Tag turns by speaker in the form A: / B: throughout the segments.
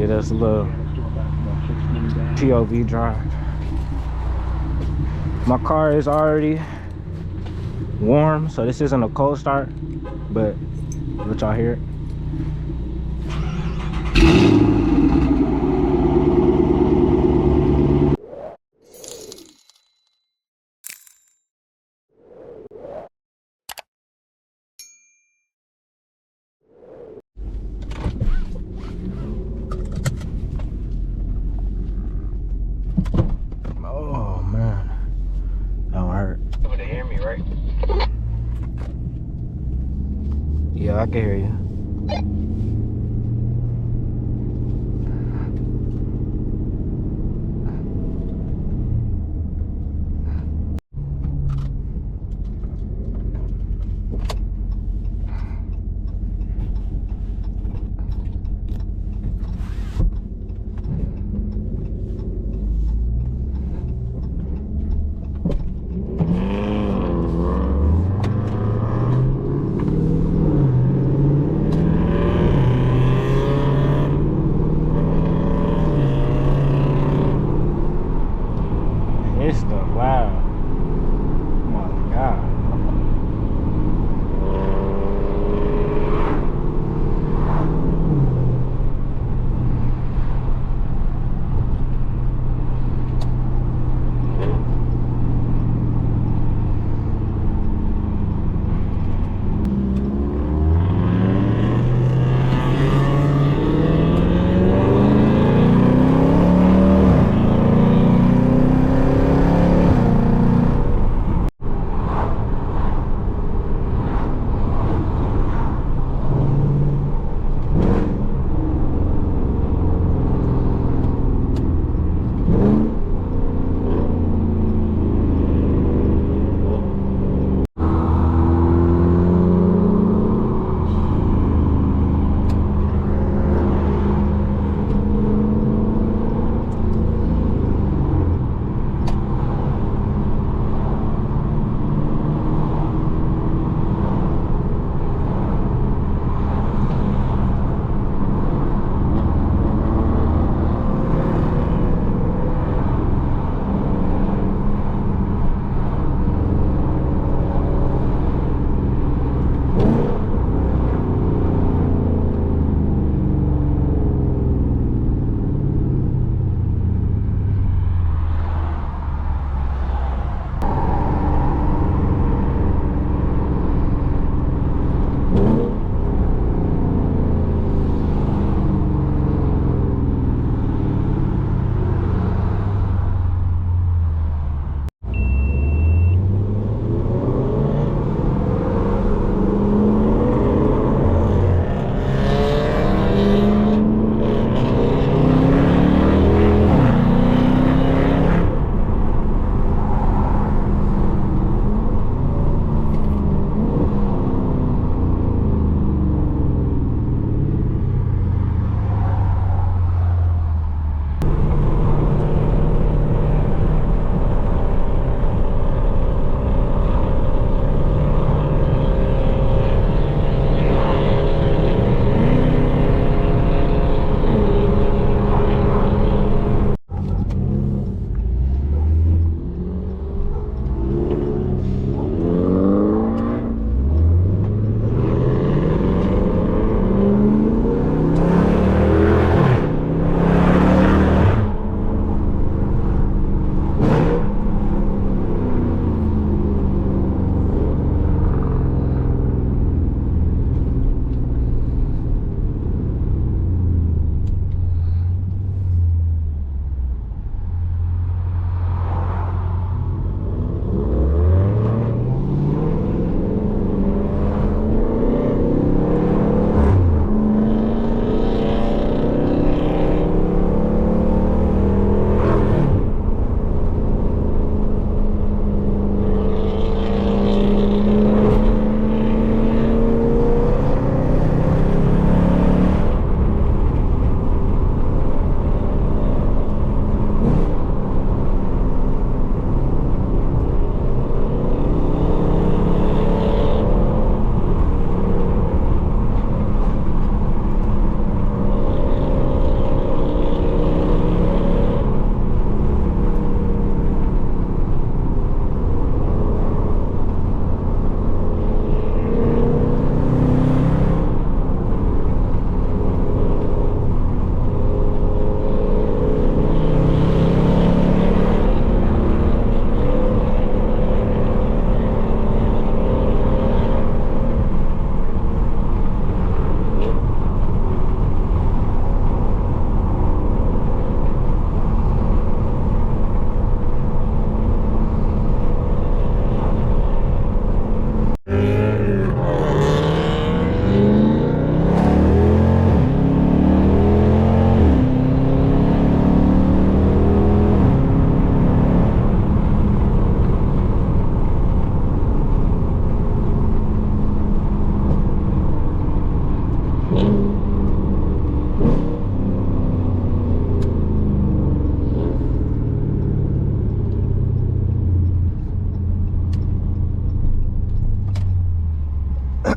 A: Get us a little POV drive. My car is already warm, so this isn't a cold start, but let y'all hear it. Oh man, that one hurt.
B: Able to hear me, right?
A: Yeah, I can hear you.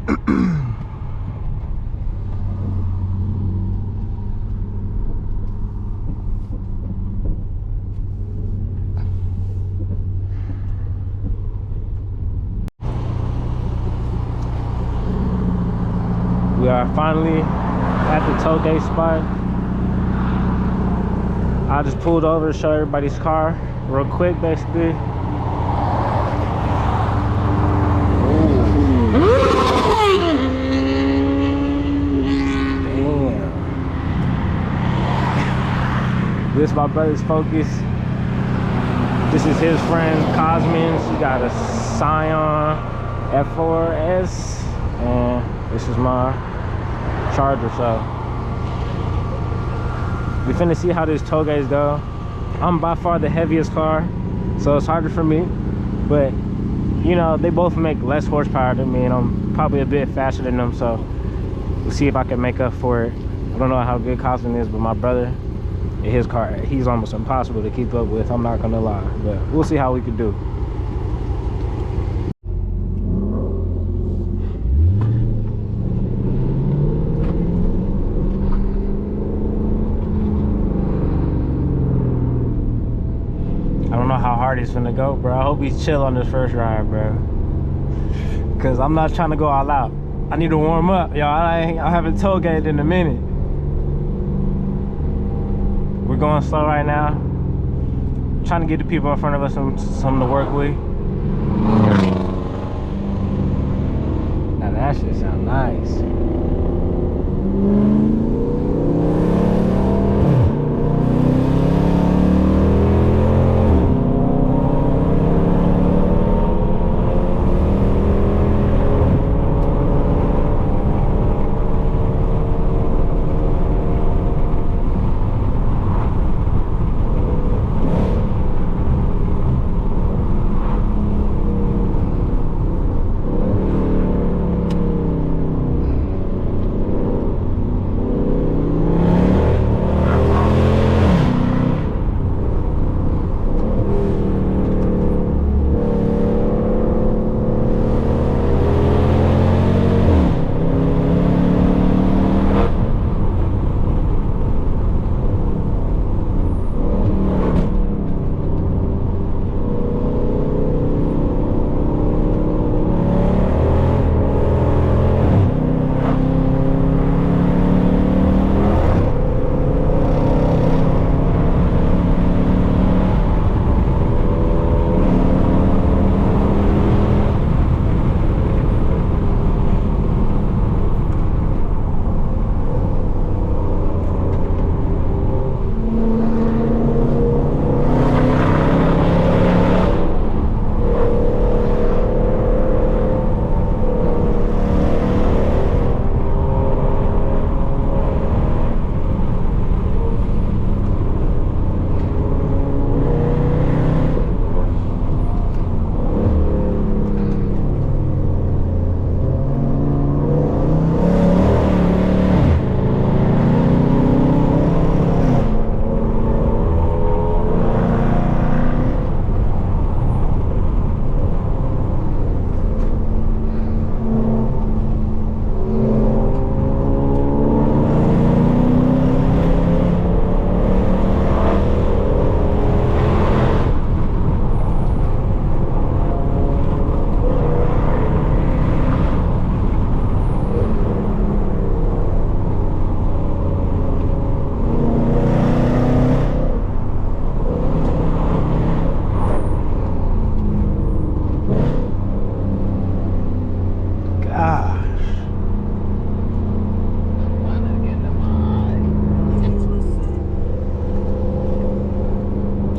A: We are finally at the Togue spot. I just pulled over to show everybody's car real quick, basically. Damn. This is my brother's Focus. This is his friend Cosmin. She got a Scion F4S, and this is my Charger. So we finna see how these Togues go. I'm by far the heaviest car, so it's harder for me, but you know, they both make less horsepower than me, and I'm probably a bit faster than them, so we'll see if I can make up for it. I don't know how good Cosmin is, but my brother, his car, he's almost impossible to keep up with, I'm not gonna lie, but we'll see how we can do. I don't know how hard he's finna go, bro. I hope he's chill on this first ride, bro, because I'm not trying to go all out. I need to warm up, y'all. I haven't Togued in a minute. We're going slow right now. Trying to get the people in front of us something to work with. Now that shit sound nice.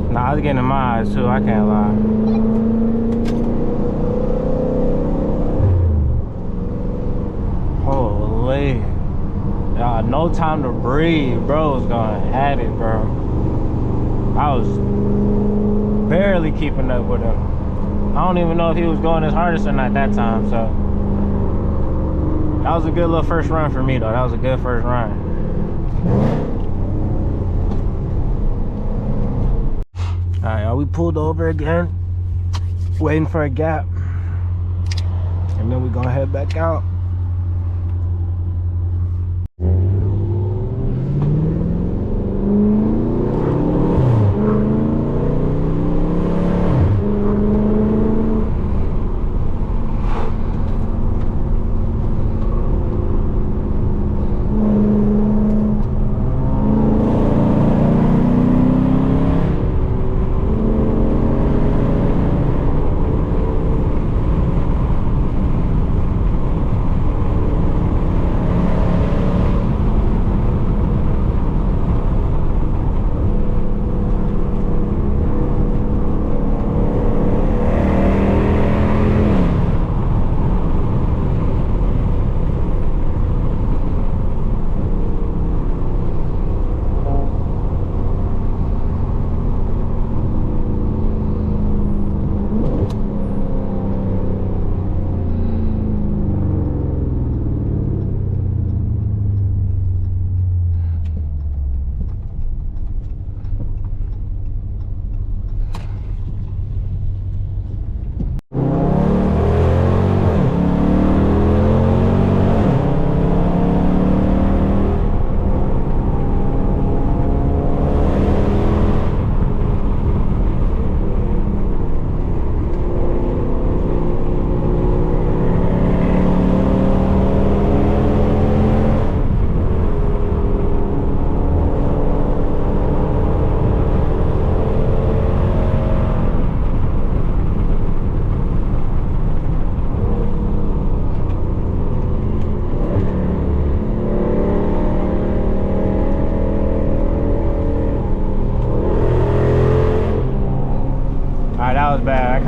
A: Nah, I was getting in my eyes too, I can't lie. Holy. Y'all, no time to breathe. Bro was going at it, bro. I was barely keeping up with him. I don't even know if he was going his hardest or not that time, so. That was a good little first run for me, though. That was a good first run. Alright, y'all, we pulled over again, waiting for a gap, and then we're gonna head back out.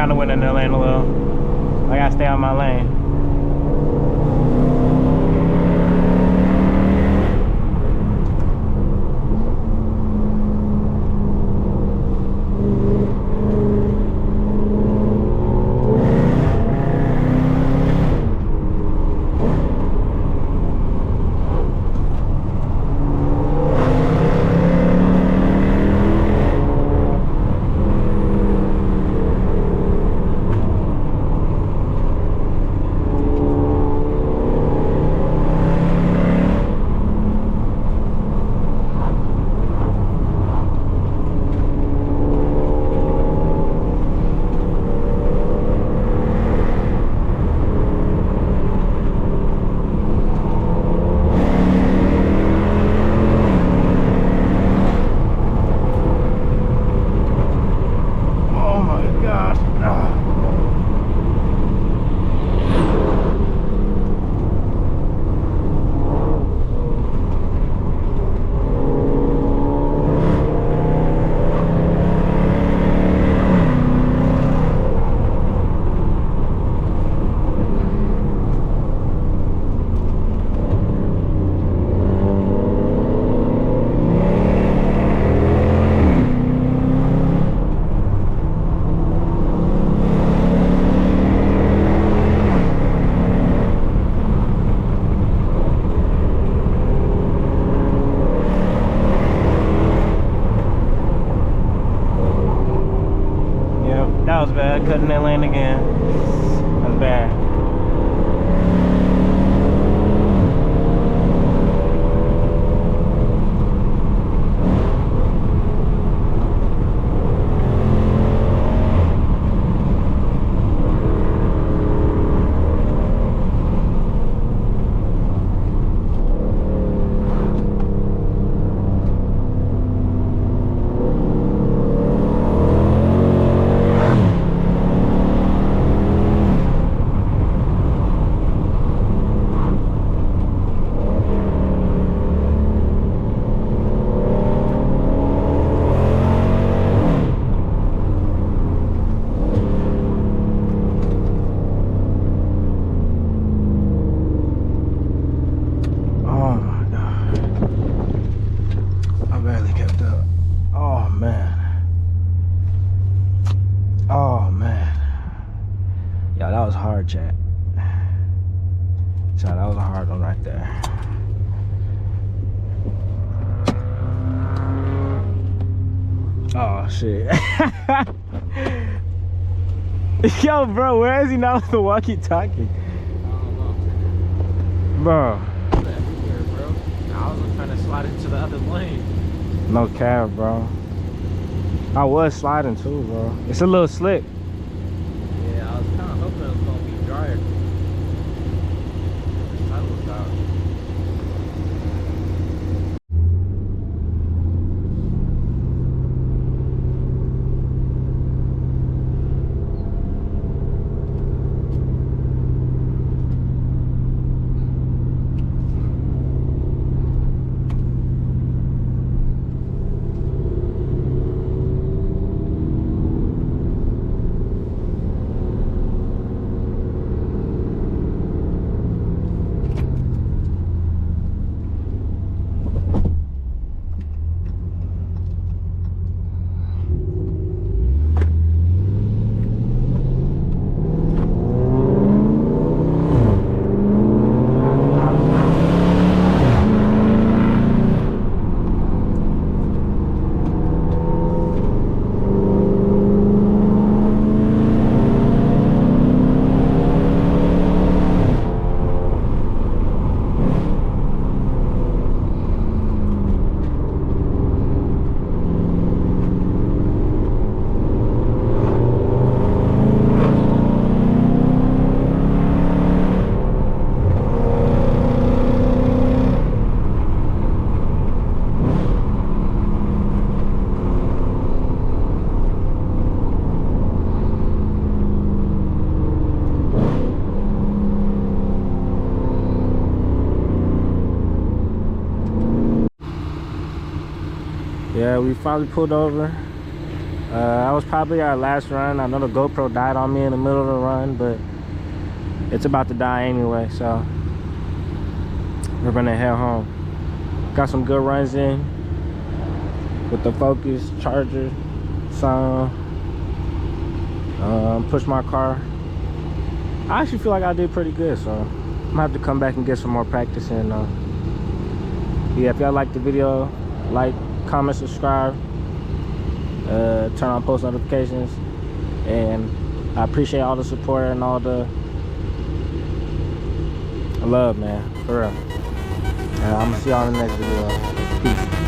A: kind of went in their lane a little. I gotta stay on my lane. That was bad, cutting that lane again. That's bad. That was hard, chat. So that was a hard one right there. Oh shit. Yo, bro, where is he now with the walkie-talkie?
B: I don't know.
A: Bro.
B: It's everywhere, bro. I was trying to slide into the other lane.
A: No cap, bro. I was sliding too, bro. It's a little slick.
B: Yeah, I was kind of hoping it was going to be drier. The sun was out.
A: Yeah, we finally pulled over. That was probably our last run. I know the GoPro died on me in the middle of the run, but it's about to die anyway, so we're gonna head home. Got some good runs in with the Focus, Charger, sound. Pushed my car. I actually feel like I did pretty good, so I'm gonna have to come back and get some more practice in. Yeah, if y'all like the video, like, comment, subscribe, turn on post notifications, and I appreciate all the support and all the love, man, for real. I'm gonna see y'all in the next video. Peace.